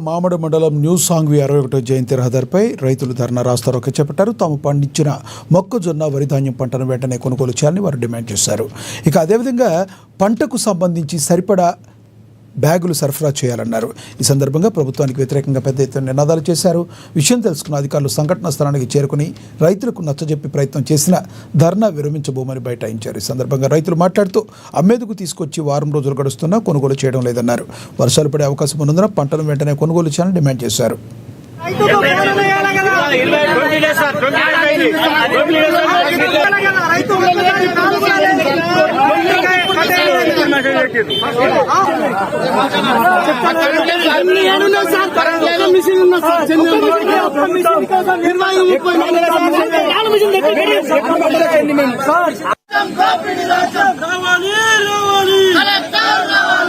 మామిడి మండలం న్యూ సాంగ్వి 61వ జయంతి రహదారిపై రైతులు ధర్నా రాస్తారోకో చేపట్టారు. తాము పండించిన మొక్కజొన్న వరి ధాన్యం పంటను వెంటనే కొనుగోలు చేయాలని వారు డిమాండ్ చేశారు. ఇక అదేవిధంగా పంటకు సంబంధించి సరిపడా బ్యాగులు సరఫరా చేయాలన్నారు. ఈ సందర్భంగా ప్రభుత్వానికి వ్యతిరేకంగా పెద్ద ఎత్తున నినాదాలు చేశారు. విషయం తెలుసుకున్న అధికారులు సంఘటనా స్థలానికి చేరుకుని రైతులకు నచ్చజెప్పి ప్రయత్నం చేసిన ధర్నా విరమించబోమని బైఠాయించారు. ఈ సందర్భంగా రైతులు మాట్లాడుతూ అమ్మేందుకు తీసుకొచ్చి వారం రోజులు గడుస్తున్నా కొనుగోలు చేయడం లేదన్నారు. వర్షాలు పడే అవకాశం ఉన్నందున పంటను వెంటనే కొనుగోలు చేయాలని డిమాండ్ చేశారు. కావాలి